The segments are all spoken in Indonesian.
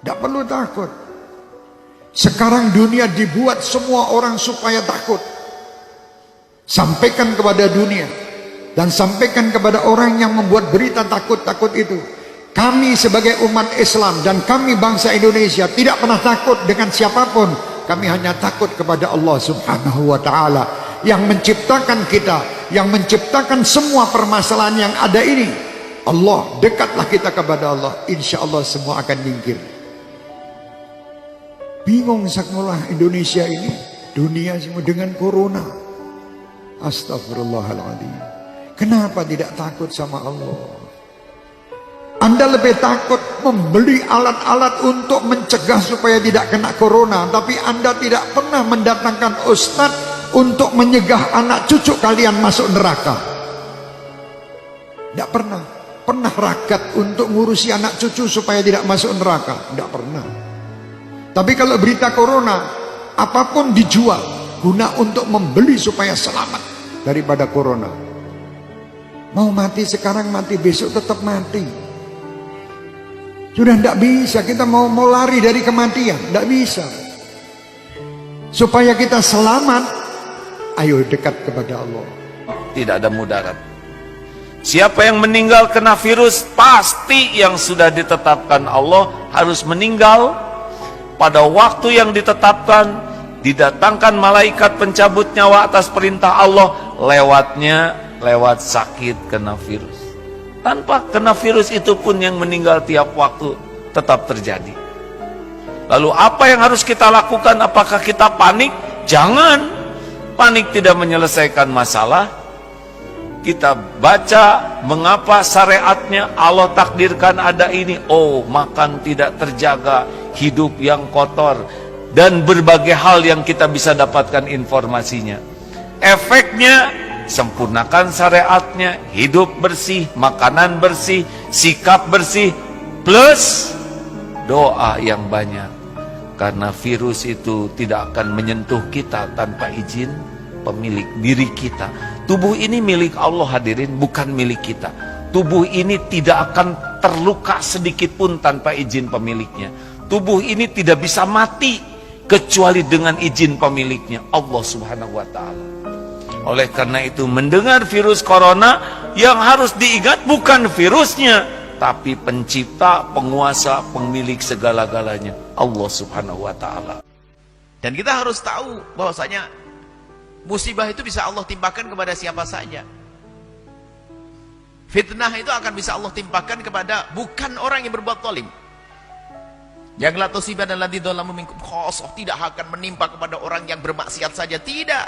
Tidak perlu takut. Sekarang dunia dibuat semua orang supaya takut. Sampaikan kepada dunia dan sampaikan kepada orang yang membuat berita takut-takut itu. Kami sebagai umat Islam dan kami bangsa Indonesia tidak pernah takut dengan siapapun. Kami hanya takut kepada Allah Subhanahu wa ta'ala yang menciptakan kita, yang menciptakan semua permasalahan yang ada ini. Allah, dekatlah kita kepada Allah, insya Allah semua akan nyingkir. Bingung sekolah Indonesia ini, dunia semua dengan corona. Astagfirullahaladzim. Kenapa tidak takut sama Allah? Anda lebih takut membeli alat-alat untuk mencegah supaya tidak kena corona, tapi Anda tidak pernah mendatangkan ustadz untuk menyegah anak cucu kalian masuk neraka. Tidak pernah. Pernah ragat untuk ngurusi anak cucu supaya tidak masuk neraka? Tidak pernah. Tapi kalau berita corona, apapun dijual guna untuk membeli supaya selamat daripada corona. Mau mati sekarang, mati besok tetap mati. Sudah tidak bisa, kita mau lari dari kematian, tidak bisa. Supaya kita selamat, ayo dekat kepada Allah. Tidak ada mudarat. Siapa yang meninggal kena virus, pasti yang sudah ditetapkan Allah harus meninggal pada waktu yang ditetapkan. Didatangkan malaikat pencabut nyawa atas perintah Allah, lewat sakit kena virus. Tanpa kena virus itu pun yang meninggal tiap waktu tetap terjadi. Lalu apa yang harus kita lakukan? Apakah kita panik? Jangan. Panik tidak menyelesaikan masalah. Kita baca mengapa syariatnya Allah takdirkan ada ini. Oh, makan tidak terjaga, hidup yang kotor, dan berbagai hal yang kita bisa dapatkan informasinya. Efeknya, sempurnakan syariatnya, hidup bersih, makanan bersih, sikap bersih, plus doa yang banyak. Karena virus itu tidak akan menyentuh kita tanpa izin pemilik diri kita. Tubuh ini milik Allah hadirin, bukan milik kita. Tubuh ini tidak akan terluka sedikit pun tanpa izin pemiliknya. Tubuh ini tidak bisa mati kecuali dengan izin pemiliknya, Allah Subhanahu wa ta'ala. Oleh karena itu, mendengar virus corona, yang harus diingat bukan virusnya, tapi pencipta, penguasa, pemilik segala-galanya, Allah Subhanahu wa ta'ala. Dan kita harus tahu bahwasanya musibah itu bisa Allah timpakan kepada siapa saja. Fitnah itu akan bisa Allah timpakan kepada bukan orang yang berbuat zalim. Yang la tusiban alladziina dzalamu minkum khassah, tidak akan menimpa kepada orang yang bermaksiat saja, tidak.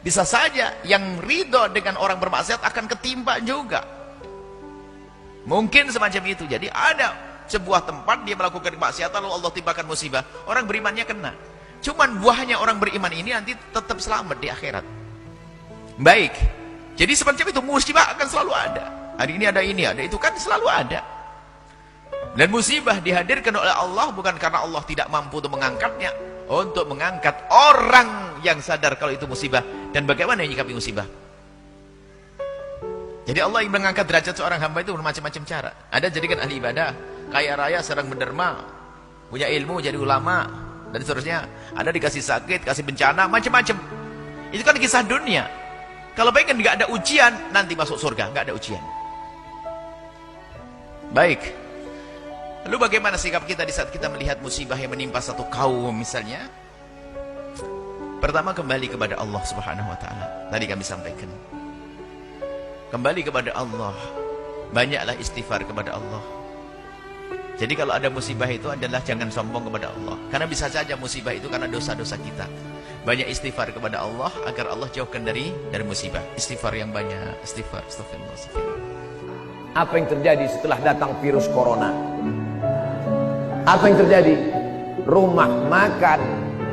Bisa saja yang ridho dengan orang bermaksiat akan ketimpa juga. Mungkin semacam itu. Jadi ada sebuah tempat dia melakukan kemaksiatan lalu Allah timpakan musibah. Orang berimannya kena. Cuman buahnya orang beriman ini nanti tetap selamat di akhirat. Baik. Jadi semacam itu, musibah akan selalu ada. Hari ini ada ini, ada itu, kan selalu ada. Dan musibah dihadirkan oleh Allah bukan karena Allah tidak mampu untuk mengangkatnya, untuk mengangkat orang yang sadar kalau itu musibah dan bagaimana menyikapi musibah. Jadi Allah yang mengangkat derajat seorang hamba itu bermacam-macam cara. Ada jadikan ahli ibadah, kaya raya, sedang menderma, punya ilmu, jadi ulama, dan seterusnya. Ada dikasih sakit, kasih bencana, macam-macam. Itu kan kisah dunia. Kalau pengen nggak ada ujian, nanti masuk surga, nggak ada ujian. Baik. Lalu bagaimana sikap kita di saat kita melihat musibah yang menimpa satu kaum misalnya? Pertama, kembali kepada Allah Subhanahu wa ta'ala. Tadi kami sampaikan. Kembali kepada Allah. Banyaklah istighfar kepada Allah. Jadi kalau ada musibah itu adalah jangan sombong kepada Allah. Karena bisa saja musibah itu karena dosa-dosa kita. Banyak istighfar kepada Allah agar Allah jauhkan dari musibah. Istighfar yang banyak. Istighfar. Astagfirullah. Apa yang terjadi setelah datang virus corona? Apa yang terjadi? Rumah makan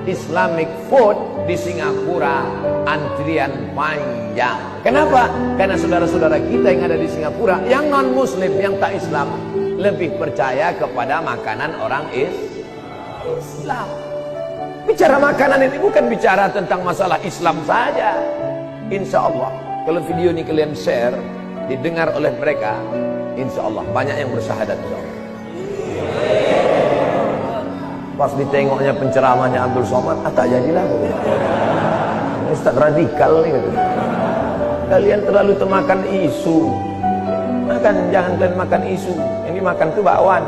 Islamic food di Singapura antrian panjang. Kenapa? Karena saudara-saudara kita yang ada di Singapura, yang non muslim, yang tak Islam, lebih percaya kepada makanan orang Islam. Bicara makanan ini bukan bicara tentang masalah Islam saja. Insya Allah kalau video ini kalian share, didengar oleh mereka, insya Allah banyak yang bersyahadat, insya Allah. Pas ditengoknya penceramahnya Abdul Somad, tak jadilah. Ustaz radikal nih. Kalian terlalu termakan isu. Jangan kalian makan isu. Yang dimakan itu bakwan.